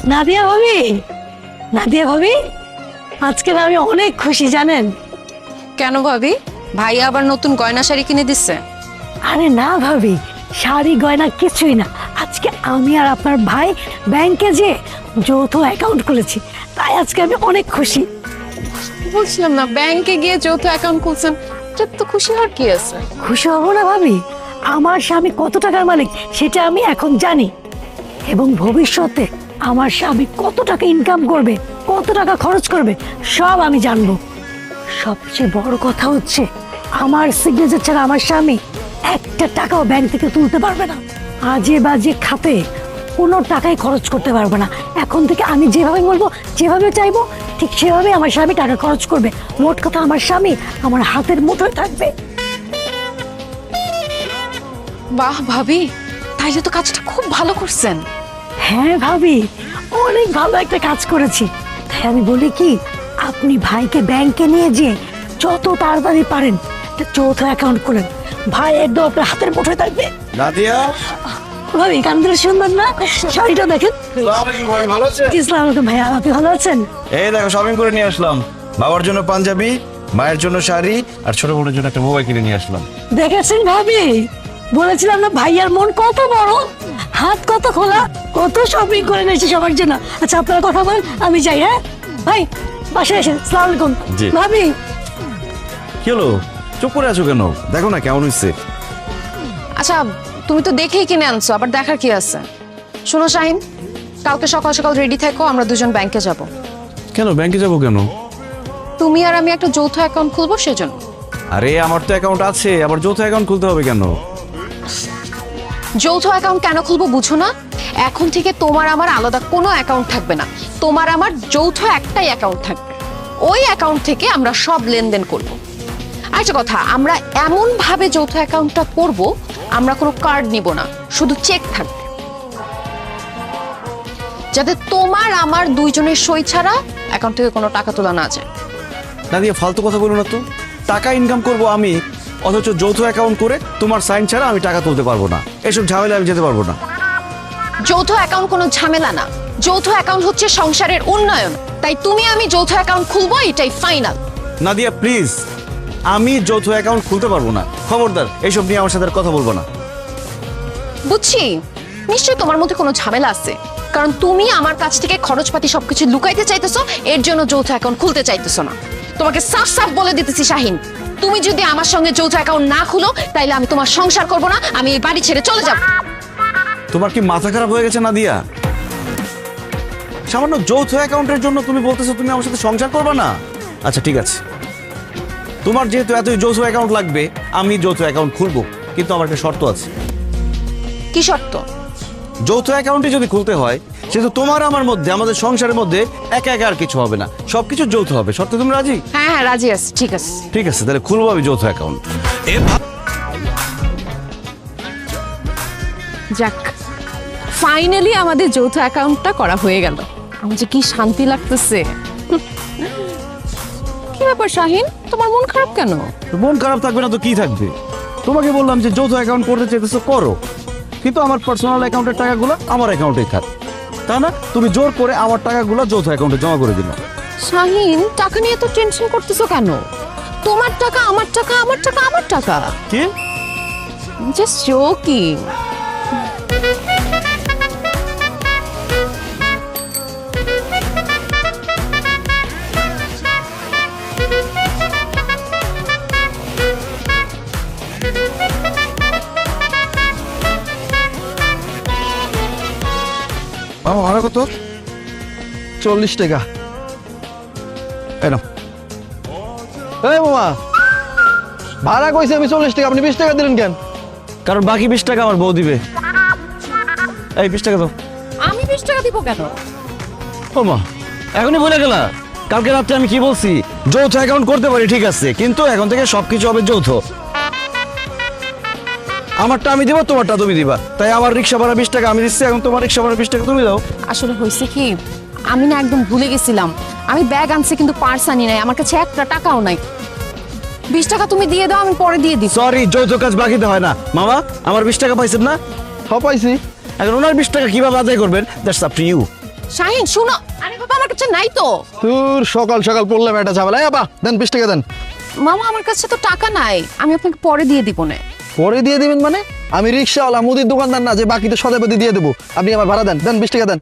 নাদিয়া ভাবি, নাদিয়া ভাবি, আজকে না আমি অনেক খুশি জানেন। কেন ভাবি? ভাইয়া আবার নতুন গয়না শাড়ি কিনে দিচ্ছে? আরে না ভাবি, শাড়ি গয়না কিছুই না, আজকে আমি আর আপনার ভাই ব্যাংকে যে যৌথ অ্যাকাউন্ট খুলেছি, তাই আজকে আমি অনেক খুশি। বুঝলাম না, ব্যাংকে গিয়ে যৌথ অ্যাকাউন্ট খুলছেন, এটা তো খুশি হওয়ার কি আছে? খুশি হব না ভাবি? আমার স্বামী কত টাকার মালিক সেটা আমি এখন জানি, এবং ভবিষ্যতে আমার স্বামী কত টাকা ইনকাম করবে, কত টাকা খরচ করবে, সব আমি জানবো। সবচেয়ে বড় কথা হচ্ছে, আমার সিগনেচার ছাড়া আমার স্বামী একটা টাকাও ব্যাংক থেকে তুলতে পারবে না। আজে বাজে খাতে কোনো টাকাই খরচ করতে পারবে না। এখন থেকে আমি যেভাবে বলবো, যেভাবে চাইবো, ঠিক সেভাবে আমার স্বামী টাকা খরচ করবে। মোট কথা, আমার স্বামী আমার হাতের মুঠোয় থাকবে। বাহ ভাবি, তাইলে তো কাজটা খুব ভালো করছেন। হ্যাঁ ভাবি, অনেক ভালো একটা কাজ করেছি। তাই আমি বলি কি, আপনি ভাইকে ব্যাংকে নিয়ে যেয়ে যত তাড়াতাড়ি পারেন একটা যৌথ অ্যাকাউন্ট খুলেন। ভাই একদম আপনার হাতের মুঠোয় থাকবে। নাদিয়া, ভাবি কান্দের সুন্দর না? শাড়িটা দেখেন। আসসালামু আলাইকুম ভাই, ভালো আছেন? ইসলাম আলাইকুম ভাইয়া, আপনি ভালো আছেন? এই দেখো শপিং করে নিয়ে আসলাম। বাবার জন্য পাঞ্জাবি, মায়ের জন্য শাড়ি, আর ছোট বোনের জন্য একটা মোবাইল কিনে নিয়ে আসলাম। দেখেছেন ভাবি, বলেছিলাম না ভাইয়ার মন কত বড়, হাত কত খোলা, কত শপিং করে নিয়েছে সবার জন্য। আচ্ছা আপনারা কথা বলেন, আমি যাই। হ্যাঁ ভাই, বাসায় এসেন। আসসালামু আলাইকুম। জি। ভাবি, কি হলো, চুপ করে আছো কেন? দেখো না কেমন হয়েছে। আচ্ছা, তুমি তো দেখেই কিনে আনছো, আবার দেখার কি আছে? শোনো শাহিন, কালকে সকাল সকাল রেডি থেকো, আমরা দুজন ব্যাংকে যাব। কেন ব্যাংকে যাবো কেন? তুমি আর আমি একটা যৌথ অ্যাকাউন্ট খুলবো, সেজন্য। আরে আমার তো অ্যাকাউন্ট আছে, আবার যৌথ অ্যাকাউন্ট খুলতে হবে কেন? যৌথ অ্যাকাউন্ট কেন খুলবো বুঝো না? এখন থেকে তোমার আমার আলাদা কোনো অ্যাকাউন্ট থাকবে না, তোমার আমার যৌথ একটাই অ্যাকাউন্ট থাকবে। ওই অ্যাকাউন্ট থেকে আমরা সব লেনদেন করব। আরেকটা কথা, আমরা এমন ভাবে যৌথ অ্যাকাউন্টটা করব, আমরা কোনো কার্ড নিব না, শুধু চেক থাকবে, যাতে তোমার আমার দুইজনের সই ছাড়া অ্যাকাউন্ট থেকে কোনো টাকা তোলা না যায়। নাদিয়া ফালতু কথা বলো না তো। টাকা ইনকাম করব আমি, অথচ যৌথ অ্যাকাউন্ট করে তোমার সাইন ছাড়া আমি টাকা তুলতে পারবো না। এসব ঝামেলা আমি যেতে পারবো না। যৌথ অ্যাকাউন্ট কোনো ঝামেলা না, যৌথ অ্যাকাউন্ট হচ্ছে সংসারের উন্নয়ন। তাই তুমি আমি যৌথ অ্যাকাউন্ট খুলবো, এটাই ফাইনাল। নাদিয়া প্লিজ, আমি যৌথ অ্যাকাউন্ট খুলতে পারবো না। খবরদার এইসব নিয়ে আমার সাথে আর কথা বলবো না। বুঝছি, নিশ্চয়ই তোমার মধ্যে কোনো ঝামেলা আছে, কারণ তুমি আমার কাছ থেকে খরচপাতি সবকিছু লুকাইতে চাইতেছো, এর জন্য যৌথ অ্যাকাউন্ট খুলতে চাইতেছো না। তোমাকে সাফ সাফ বলে দিতেছি শাহিন, তুমি যদি আমার সঙ্গে যৌথ অ্যাকাউন্ট না খুলো, তাইলে আমি তোমার সংসার করব না, আমি এই বাড়ি ছেড়ে চলে যাব। তোমার কি মাথা খারাপ হয়ে গেছে নাদিয়া? সামান্য যৌথ অ্যাকাউন্টের জন্য তুমি বলতেছো তুমি আমার সাথে সংসার করবে না? আচ্ছা ঠিক আছে, তোমার যেহেতু এতই যৌথ অ্যাকাউন্ট লাগবে, আমি যৌথ অ্যাকাউন্ট খুলবো, কিন্তু আমার একটা শর্ত আছে। কি শর্ত? যৌথ অ্যাকাউন্টে যদি খুলতে হয়, সেহেতু তোমার আমার মধ্যে, আমাদের সংসারের মধ্যে একা একা আর কিছু হবে না, সবকিছু যৌথ হবে। শর্তে তুমি রাজি? হ্যাঁ হ্যাঁ, রাজি আছি। ঠিক আছে, ঠিক আছে, তাহলে খুলবো আমি যৌথ অ্যাকাউন্ট। যাক, ফাইনালি আমাদের যৌথ অ্যাকাউন্টটা করা হয়ে গেল। আমার যে কি শান্তি লাগতেছে। কি ব্যাপার শাহিন, তোমার মন খারাপ কেন? মন খারাপ থাকবে না তো কি থাকবে? তোমাকে বললাম যে যৌথ অ্যাকাউন্ট করতে চাইতেছো করো, কিন্তু আমার পার্সোনাল অ্যাকাউন্টের টাকাগুলো আমার অ্যাকাউন্টে থাক, তা না তুমি জোর করে আমার টাকাগুলো যৌথ অ্যাকাউন্টে জমা করে দিল। শাহিন, টাকা নিয়ে তো টেনশন করতেছো কেন? তোমার টাকা আমার টাকা, আমার টাকা আমার টাকা। কি? Just joking. মামা ভাড়া কত? 40 টাকা। এই নাও। এই মামা, ভাড়া কইছে আমি 40 টাকা, আপনি 20 টাকা দিলেন কেন? কারণ বাকি 20 টাকা আমার বউ দিবে। এই 20 টাকা দাও। আমি 20 টাকা দিব কেন? ও মা, এখনই বলে গেলা? কালকে রাত্রে আমি কি বলছি? যৌথ অ্যাকাউন্ট করতে পারি ঠিক আছে, কিন্তু এখন থেকে সবকিছু হবে যৌথ। আমারটা আমি দিব, তোমারটা তুমি দিবা। তাই আমার রিক্সা ভাড়া 20 টাকা আমি দিচ্ছি, এখন তোমার রিক্সা ভাড়া 20 টাকা তুমি দাও। আসলে হয়েছে কি, আমি না একদম ভুলে গেছিলাম, আমি ব্যাগ আনছি কিন্তু পার্স আনি নাই, আমার কাছে একটা টাকাও নাই। 20 টাকা তুমি দিয়ে দাও, আমি পরে দিয়ে দিই। সরি, যৌথ কাজ বাকিতে হয় না। মামা, আমার 20 টাকা পাইছেন না? পাইছি। এখন ওনার 20 টাকা কিভাবে আদায় করবেন, that's up to you. Shahin শুনো, আরে বাবা আমার কাছে নাই তো। তোর সকাল সকাল পড়লাম একটা ঝামেলা। এই আপা দেন 20 টাকা দেন। মামা আমার কাছে তো টাকা নাই, আমি আপনাকে পরে দিয়ে দিব না। পরে দিয়ে দিবেন মানে? আমি রিক্সাওয়ালা মুদির দোকানদার না যে বাকিতে সদাপতি দিয়ে দেবো। আপনি আমার ভাড়া দেন, দেন 20 টাকা দেন।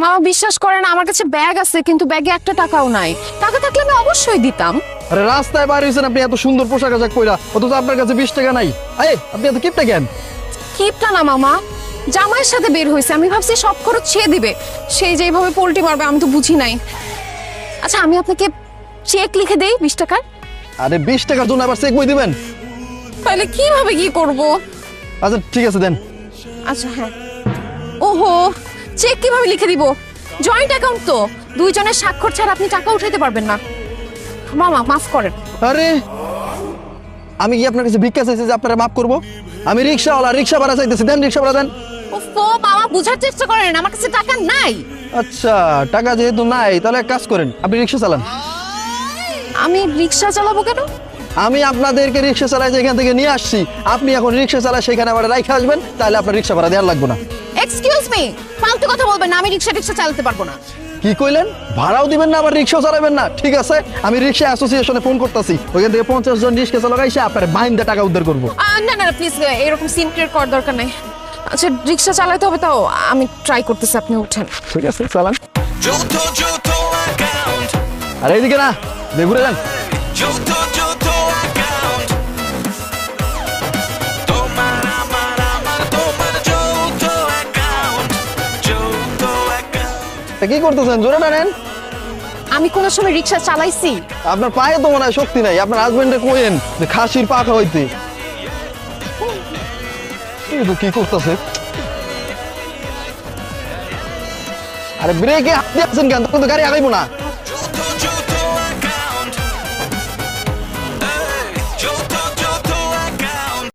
মামা বিশ্বাস করেন আমার কাছে ব্যাগ আছে, কিন্তু ব্যাগে একটা টাকাও নাই। টাকা থাকলে আমি অবশ্যই দিতাম। আরে রাস্তায় বার হয়েছেন আপনি এত সুন্দর পোশাক আশাক পরা, অথচ আপনার কাছে 20 টাকা নাই। আরে আপনি এত কিপটা কেন? কিপটা না মামা, জামাইয়ের সাথে বের হয়েছে, আমি ভাবছি সব খরচ সে দিবে, সেই যেভাবে পোল্টি মারবে আমি তো বুঝি নাই। আচ্ছা আমি আপনাকে চেক লিখে দেই 20 টাকার। আরে 20 টাকার জন্য আবার চেক বই দিবেন? তাহলে কিভাবে কি করব? আচ্ছা ঠিক আছে দেন। আচ্ছা হ্যাঁ। ওহো, চেক কিভাবে লিখে দিব? জয়েন্ট অ্যাকাউন্ট তো, দুইজনের স্বাক্ষর ছাড়া আপনি টাকা উঠাইতে পারবেন না। মামা মাফ করেন। আরে আমি কি আপনার কাছে ভিক্ষা চাইছি যে আপনারা মাফ করবো? আমি রিক্সাওয়ালা, রিক্সা ভাড়া চাইতেছি, দেন রিক্সা ভাড়া দেন। ওফো মামা বুঝার চেষ্টা করেন, আমার কাছে টাকা নাই। আচ্ছা টাকা যেহেতু নাই তাহলে এক কাজ করেন, আপনি রিক্সা চালান। আমি রিক্সা চালাবো কেন? আমি আপনাদেরকে রিক্সা চালাই যেখান থেকে নিয়ে আসছি, আপনি এখন রিক্সা চালায় সেখানে আবার রাইখে আসবেন, তাহলে আপনার রিক্সা ভাড়া দেওয়ার লাগবে না। এক্সকিউজ মি, ফালতু কথা বলবেন না, আমি রিক্সা চালাতে পারবো না। কি কইলেন? ভাড়াও দিবেন না আবার রিক্সাও চালাবেন না? ঠিক আছে, আমি রিক্সা অ্যাসোসিয়েশনে ফোন করতেছি, ওইখান থেকে 50 জন রিক্সা চালক আইসা আপনার বাইন্দা টাকা উদ্ধার করবো। না না প্লিজ, এরকম সিন ক্রিয়েট করার দরকার নাই। আচ্ছা রিক্সা চালাতে হবে, তাও আমি ট্রাই করতেছি, আপনি উঠেন। ঠিক আছে চালান। Joto Joto account. আর এইদিকে না, ঘুরে যান। Joto Joto account. Tomar Joto account. Joto account. তা কি করতেছেন? জোরে টানেন। আমি কোনো সময় রিক্সা চালাইছি? আপনার পায়ে তো মনে হয় শক্তি নাই, আপনার হাজবেন্ডে কোয়েন যে খাসির পাখা হইতে। এই তো কি করতেছে? আরে ব্রেকে হাত দিয়েছেন কেন? তখন তো গাড়ি আগাইবো না।